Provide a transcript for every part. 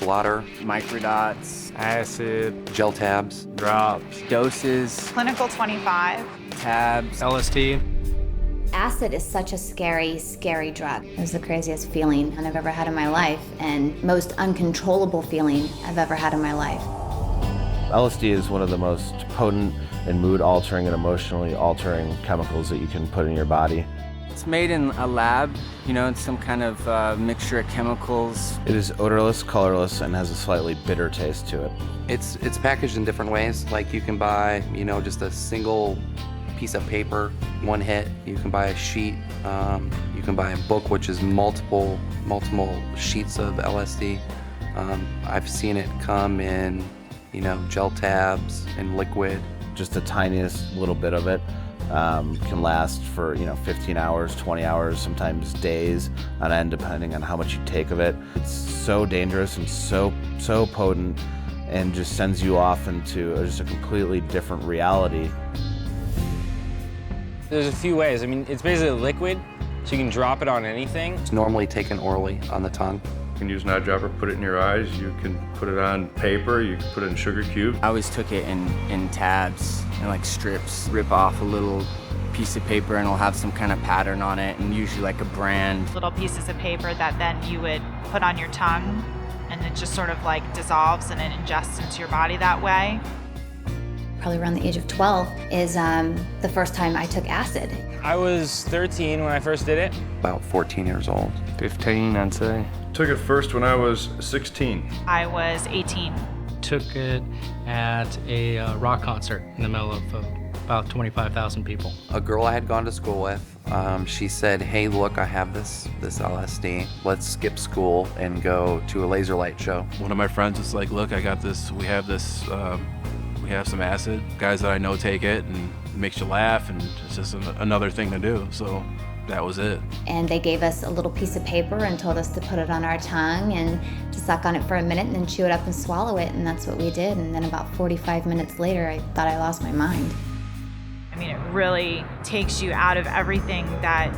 blotter, microdots, acid, gel tabs, drops, doses, Clinical 25. tabs, LSD. Acid is such a scary, scary drug. It was the craziest feeling I've ever had in my life and most uncontrollable feeling I've ever had in my life. LSD is one of the most potent and mood-altering and emotionally altering chemicals that you can put in your body. It's made in a lab, it's some kind of mixture of chemicals. It is odorless, colorless, and has a slightly bitter taste to it. It's packaged in different ways. Like you can buy, just a single piece of paper, one hit. You can buy a sheet. You can buy a book, which is multiple sheets of LSD. I've seen it come in, gel tabs and liquid. Just the tiniest little bit of it can last for 15 hours, 20 hours, sometimes days on end, depending on how much you take of it. It's so dangerous and so potent, and just sends you off into just a completely different reality. There's a few ways. It's basically a liquid, so you can drop it on anything. It's normally taken orally on the tongue. You can use an eyedropper, put it in your eyes. You can put it on paper. You can put it in sugar cubes. I always took it in tabs and like strips. Rip off a little piece of paper and it'll have some kind of pattern on it, and usually like a brand. Little pieces of paper that then you would put on your tongue, and it just sort of like dissolves and it ingests into your body that way. Probably around the age of 12 is the first time I took acid. I was 13 when I first did it. About 14 years old. 15, I'd say. Took it first when I was 16. I was 18. Took it at a rock concert in the middle of about 25,000 people. A girl I had gone to school with, she said, "Hey, look, I have this LSD. Let's skip school and go to a laser light show." One of my friends was like, "Look, I got this. We have some acid. Guys that I know take it, and it makes you laugh, and it's just another thing to do." So that was it. And they gave us a little piece of paper and told us to put it on our tongue and to suck on it for a minute and then chew it up and swallow it, and that's what we did. And then about 45 minutes later, I thought I lost my mind. It really takes you out of everything that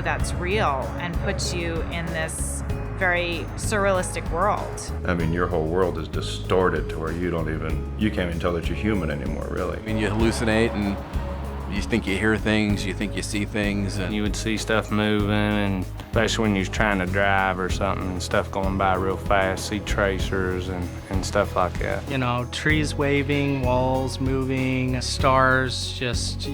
that's real and puts you in this very surrealistic world. Your whole world is distorted to where you can't even tell that you're human anymore, really. You hallucinate, and you think you hear things, you think you see things, and You would see stuff moving, and especially when you're trying to drive or something, stuff going by real fast, see tracers and stuff like that. Trees waving, walls moving, stars just,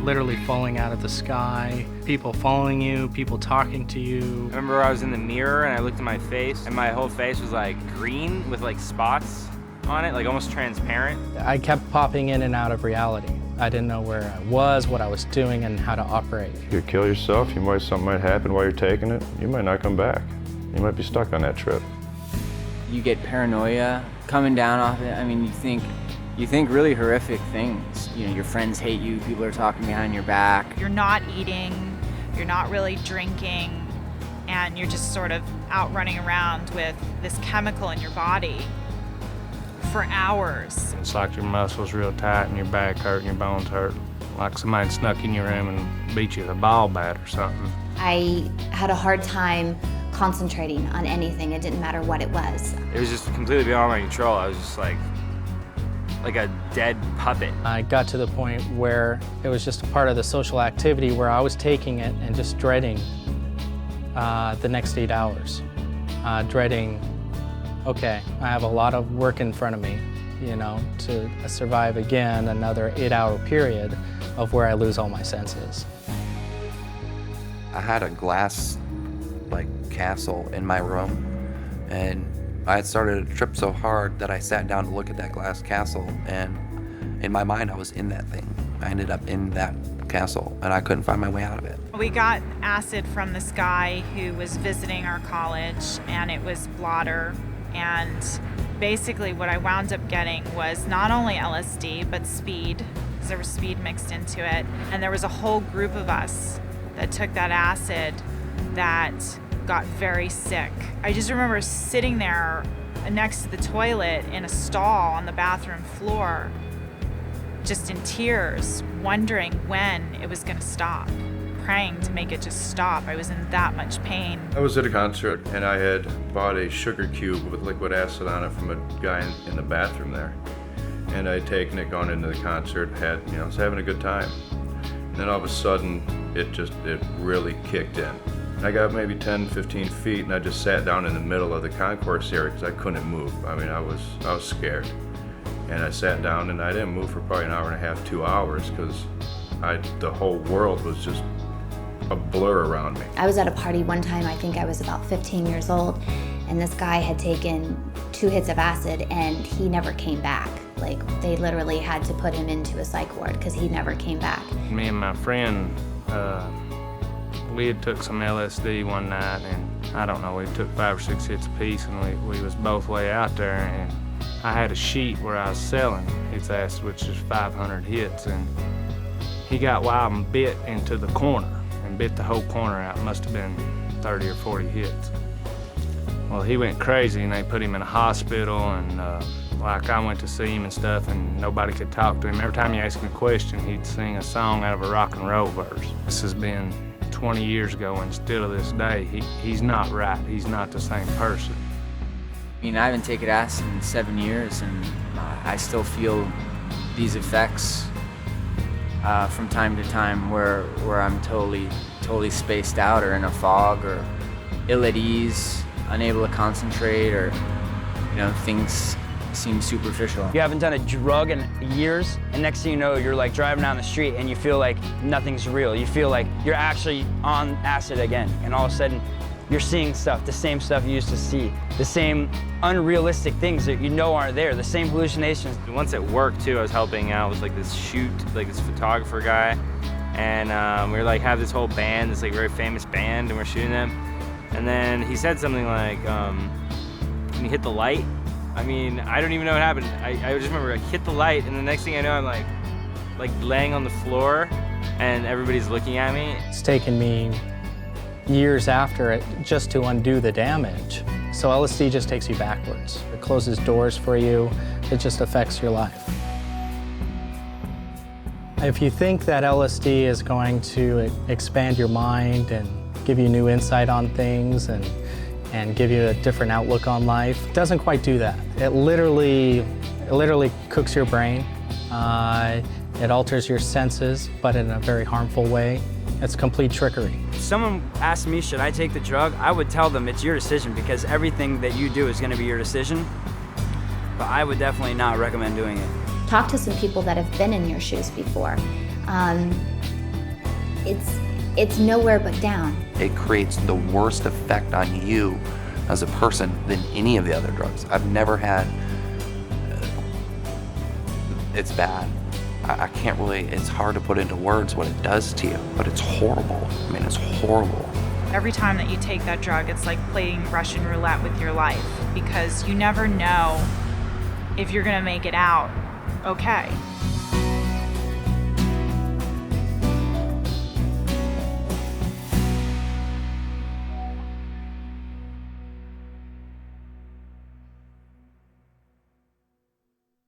literally falling out of the sky, people following you, people talking to you. I remember I was in the mirror and I looked at my face, and my whole face was like green with like spots on it, like almost transparent. I kept popping in and out of reality. I didn't know where I was, what I was doing, and how to operate. You could kill yourself. Something might happen while you're taking it. You might not come back. You might be stuck on that trip. You get paranoia coming down off it. You think really horrific things. Your friends hate you, people are talking behind your back. You're not eating, you're not really drinking, and you're just sort of out running around with this chemical in your body for hours. It's like your muscles real tight and your back hurt and your bones hurt. Like somebody snuck in your room and beat you with a ball bat or something. I had a hard time concentrating on anything. It didn't matter what it was. It was just completely beyond my control. I was just like a dead puppet. I got to the point where it was just a part of the social activity where I was taking it and just dreading the next 8 hours. Dreading, okay, I have a lot of work in front of me, to survive again another 8-hour period of where I lose all my senses. I had a glass castle in my room, and I had started a trip so hard that I sat down to look at that glass castle, and in my mind I was in that thing. I ended up in that castle, and I couldn't find my way out of it. We got acid from this guy who was visiting our college, and it was blotter, and basically what I wound up getting was not only LSD, but speed, because there was speed mixed into it, and there was a whole group of us that took that acid that got very sick. I just remember sitting there next to the toilet in a stall on the bathroom floor, just in tears, wondering when it was going to stop. praying to make it just stop. I was in that much pain. I was at a concert and I had bought a sugar cube with liquid acid on it from a guy in the bathroom there. And I had taken it, gone into the concert, was having a good time. And then all of a sudden, it really kicked in. I got maybe 10, 15 feet and I just sat down in the middle of the concourse area because I couldn't move. I mean, I was scared. And I sat down and I didn't move for probably an hour and a half, 2 hours, because the whole world was just a blur around me. I was at a party one time, I think I was about 15 years old, and this guy had taken 2 hits of acid and he never came back. Like, they literally had to put him into a psych ward because he never came back. Me and my friend, we had took some LSD one night, and I don't know, we took 5 or 6 hits apiece, and we was both way out there, and I had a sheet where I was selling his acid, which is 500 hits, and he got wild and bit into the corner, and bit the whole corner out. Must have been 30 or 40 hits. Well, he went crazy, and they put him in a hospital, and like, I went to see him and stuff, and nobody could talk to him. Every time you asked him a question, he'd sing a song out of a rock and roll verse. This has been 20 years ago, and still to this day, he's not right. He's not the same person. I mean, I haven't taken acid in 7 years, and I still feel these effects from time to time where I'm totally spaced out, or in a fog, or ill at ease, unable to concentrate, or, things seem superficial. You haven't done a drug in years, and next thing you know, you're like driving down the street and you feel like nothing's real. You feel like you're actually on acid again, and all of a sudden you're seeing stuff, the same stuff you used to see, the same unrealistic things that you know aren't there, the same hallucinations. Once at work too, I was helping out with this photographer guy, and we were have this whole band, this very famous band, and we're shooting them. And then he said something like, can you hit the light? I mean, I don't even know what happened. I just remember I hit the light, and the next thing I know, I'm like laying on the floor, and everybody's looking at me. It's taken me years after it just to undo the damage. So LSD just takes you backwards. It closes doors for you. It just affects your life. If you think that LSD is going to expand your mind and give you new insight on things and give you a different outlook on life, it doesn't quite do that. It literally cooks your brain. It alters your senses, but in a very harmful way. It's complete trickery. If someone asked me, should I take the drug, I would tell them it's your decision, because everything that you do is going to be your decision. But I would definitely not recommend doing it. Talk to some people that have been in your shoes before. It's nowhere but down. It creates the worst effect on you as a person than any of the other drugs. I've never had, it's bad. I can't really, it's hard to put into words what it does to you, but it's horrible. I mean, it's horrible. Every time that you take that drug, it's like playing Russian roulette with your life, because you never know if you're gonna make it out okay.